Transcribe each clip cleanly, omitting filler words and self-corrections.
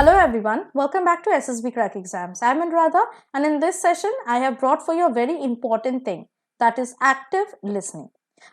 Hello everyone, welcome back to SSB Crack Exams. I am Anuradha and in this session I have brought for you a very important thing, that is active listening.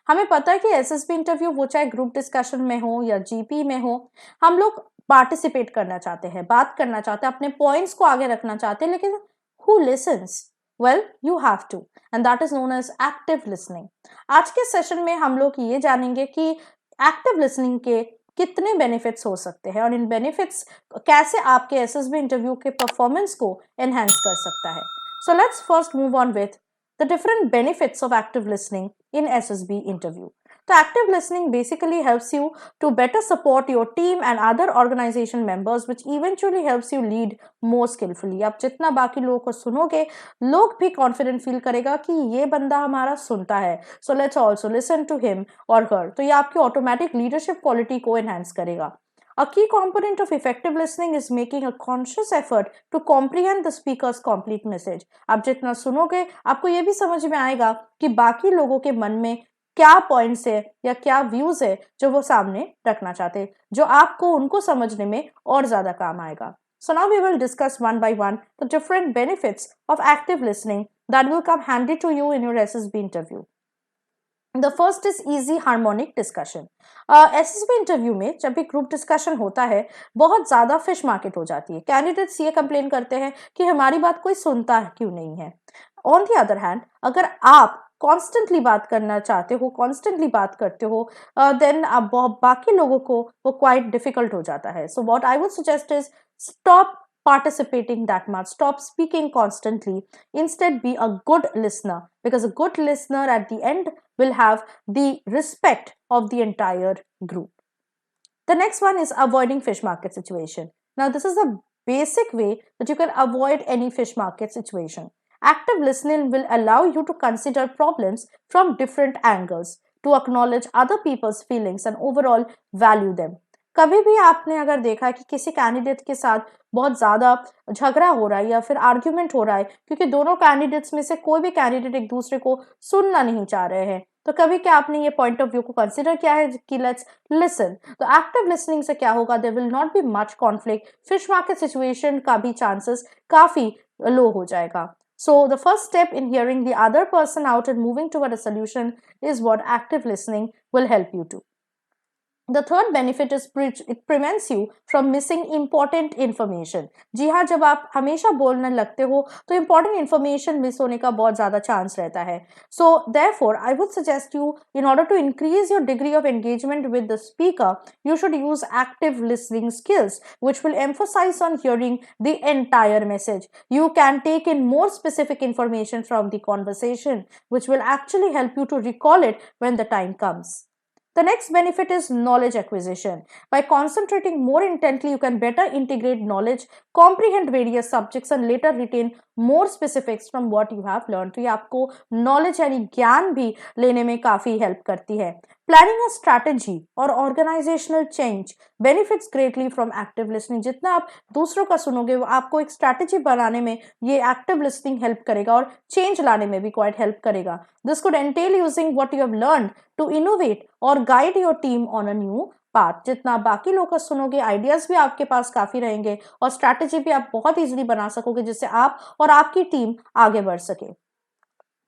हमें पता है कि SSB interview वो चाहे group discussion में हो या GP में हो, हम लोग पार्टिसिपेट करना चाहते हैं, बात करना चाहते हैं, अपने पॉइंट्स को आगे रखना चाहते हैं, लेकिन who listens? Well, you have to, and that is known as active listening. आज के सेशन में हम लोग ये जानेंगे कि एक्टिव लिसनिंग के कितने बेनिफिट्स हो सकते हैं और इन बेनिफिट्स कैसे आपके एसएसबी इंटरव्यू के परफॉर्मेंस को एनहांस कर सकता है. So let's first move on with the different benefits of active listening in SSB interview. तो active listening basically helps you to better support your team and other organization members, which eventually helps you lead more skillfully. आप जितना बाकी लोगों को सुनोगे, लोग भी confident feel करेगा कि ये बंदा हमारा सुनता है. So let's also listen to him or her. तो ये आपकी automatic leadership quality को enhance करेगा. A key component of effective listening is making a conscious effort to comprehend the speaker's complete message. आप जितना सुनोगे, आपको ये भी समझ में आएगा कि बाकी लोगों के मन में क्या पॉइंट्स है या क्या व्यूज है जो वो सामने रखना चाहते हैं, जो आपको उनको समझने में और ज्यादा काम आएगा. So now we will discuss one by one the different benefits of active listening that will come handy to you in your SSB interview. The first is easy harmonic discussion. SSB interview में जब भी group discussion होता है, बहुत ज़्यादा fish market हो जाती है. कैंडिडेट्स ये कंप्लेन करते हैं कि हमारी बात कोई सुनता क्यों नहीं है. ऑन द अदर हैंड, अगर आप कॉन्स्टेंटली बात करना चाहते हो, कॉन्स्टेंटली बात करते हो, देन आप बाकी लोगों को वो क्वाइट डिफिकल्ट हो जाता है. So what I would suggest is stop participating that much, stop speaking constantly, instead be a good listener, because a good listener at the end will have the respect of the entire group. The next one is avoiding fish market situation. Now this is a basic way that you can avoid any fish market situation. Active listening will allow you to consider problems from different angles, to acknowledge other people's feelings and overall value them. कभी भी आपने अगर देखा है कि किसी candidate के साथ बहुत ज़्यादा झगड़ा हो रहा है या फिर आर्ग्यूमेंट हो रहा है क्योंकि दोनों कैंडिडेट्स में से कोई भी कैंडिडेट एक दूसरे को सुनना नहीं चाह रहे हैं, तो कभी क्या आपने ये पॉइंट ऑफ व्यू को कंसिडर किया है कि लेट्स लिसन. तो एक्टिव लिसनिंग से क्या होगा, there will not be much conflict, fish market situation का भी चांसेस काफ़ी लो हो जाएगा. So the first step in hearing the other person out and moving toward a solution is what active listening will help you to. The third benefit is it prevents you from missing important information. जी हाँ, जब आप हमेशा बोलने लगते हो तो important information miss होने का बहुत ज़्यादा चांस रहता है. So therefore, I would suggest you, in order to increase your degree of engagement with the speaker, you should use active listening skills, which will emphasize on hearing the entire message. You can take in more specific information from the conversation, which will actually help you to recall it when the time comes. The next benefit is knowledge acquisition. By concentrating more intently, you can better integrate knowledge, comprehend various subjects and later retain more specifics from what you have learned. तो ये आपको knowledge यानी ज्ञान भी लेने में काफ़ी help करती है. Planning a strategy और organizational change benefits greatly from active listening. जितना आप दूसरों का सुनोगे, वो आपको एक strategy बनाने में ये active listening help करेगा और change लाने में भी quite help करेगा. This could entail using what you have learned to innovate or guide your team on a new path. जितना आप बाकी लोगों का सुनोगे, आइडियाज भी आपके पास काफ़ी रहेंगे और स्ट्रैटेजी भी आप बहुत इजीली बना सकोगे जिससे आप और आपकी टीम आगे बढ़ सके.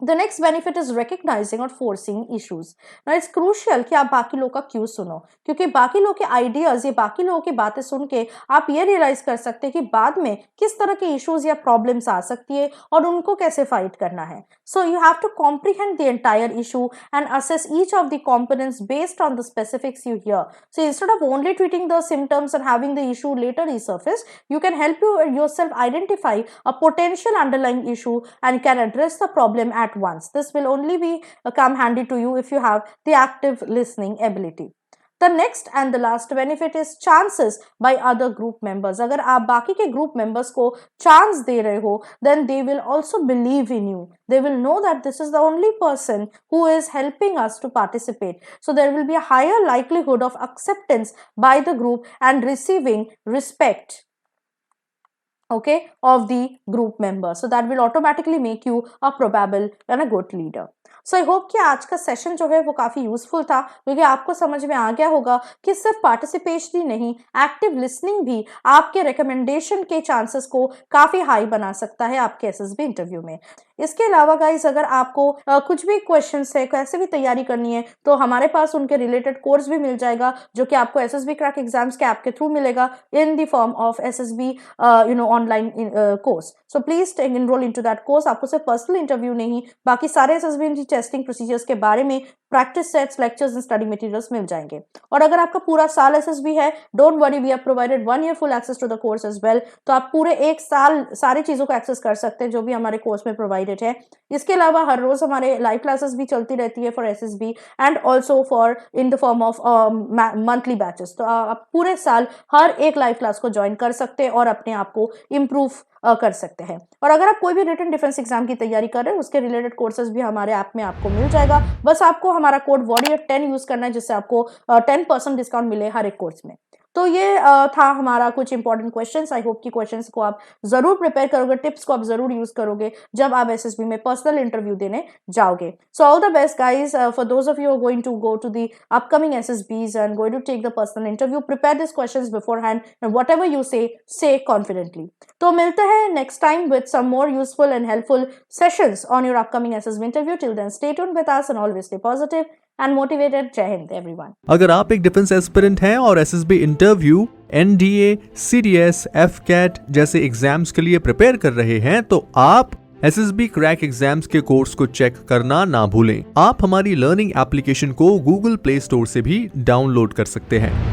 The next benefit is recognizing or foreseeing issues. Now it's crucial कि आप बाकी लोगों का क्यों सुनो, क्योंकि बाकी लोगों के आइडियाज या बाकी लोगों की बातें सुन के आप ये रियलाइज कर सकते हैं कि बाद में किस तरह के इश्यूज या प्रॉब्लम्स आ सकती है और उनको कैसे फाइट करना है. So you have to comprehend the entire issue and assess each of the components based on the specifics you hear. So instead of only treating the symptoms and having the issue later resurface, you can help yourself identify a potential underlying issue and can address the problem at once. This will only be come handy to you if you have the active listening ability. The next and the last benefit is chances by other group members. अगर आप बाकी के group members को chance दे रहे हो, then they will also believe in you. They will know that this is the only person who is helping us to participate. So there will be a higher likelihood of acceptance by the group and receiving respect, okay, of the group members. So that will automatically make you a probable and a good leader. So I hope कि आज का session जो है वो काफ़ी useful था, क्योंकि आपको समझ में आ गया होगा कि सिर्फ पार्टिसिपेशन ही नहीं, एक्टिव लिसनिंग भी आपके रिकमेंडेशन के चांसेस को काफ़ी हाई बना सकता है आपके एसएसबी इंटरव्यू में। इसके अलावा गाइज, अगर आपको कुछ भी क्वेश्चंस है, कैसे भी तैयारी करनी है, तो हमारे पास उनके रिलेटेड कोर्स भी मिल जाएगा, जो कि आपको एसएसबी क्रैक एग्जाम्स के ऐप के थ्रू मिलेगा in the form of SSB online course. So please enrol into that course. आपको सिर्फ पर्सनल इंटरव्यू नहीं, बाकी सारे एसएसबी टेस्टिंग प्रोसीजर्स के बारे में practice sets, lectures and study materials मिल जाएंगे। और अगर आपका पूरा साल एसएसबी है, don't worry, we have provided 1 year full access to the course as well. तो आप पूरे 1 साल सारी चीजों को एक्सेस कर सकते हैं जो भी हमारे कोर्स में प्रोवाइडेड है। इसके अलावा हर रोज हमारे लाइव क्लासेस भी चलती रहती है for SSB and also for in the form of monthly batches. तो आप पूरे साल हर एक लाइव क्लास को ज्वाइन कर सकते हैं और अपने आप को इम्प्रूव कर सकते हैं। और अगर आप कोई भी रिटन डिफेंस एग्जाम की तैयारी कर रहे हैं, उसके रिलेटेड कोर्सेज भी हमारे ऐप में आपको मिल जाएगा। बस आपको हमारा कोड Warrior10 यूज करना है, जिससे आपको 10% डिस्काउंट मिले हर एक कोर्स में। तो ये था हमारा कुछ इंपॉर्टेंट क्वेश्चंस। आई होप कि क्वेश्चंस को आप जरूर प्रिपेयर करोगे, टिप्स को आप जरूर यूज करोगे जब आप एसएसबी में पर्सनल इंटरव्यू देने जाओगे। So all the best guys for those of you are going to go to the upcoming SSBs and going to take the personal interview. Prepare this questions beforehand and whatever you say confidently. तो मिलते हैं next time with some more useful and helpful sessions on your upcoming SSB interview. Till then stay tuned with us and always stay positive and motivated. जय Hind everyone. अगर आप एक defence aspirant हैं और SSB interview, NDA, CDS, AFCAT जैसे exams के लिए prepare कर रहे हैं, तो आप एसएसबी क्रैक एग्जाम्स के कोर्स को चेक करना ना भूलें। आप हमारी लर्निंग एप्लीकेशन को गूगल प्ले स्टोर से भी डाउनलोड कर सकते हैं।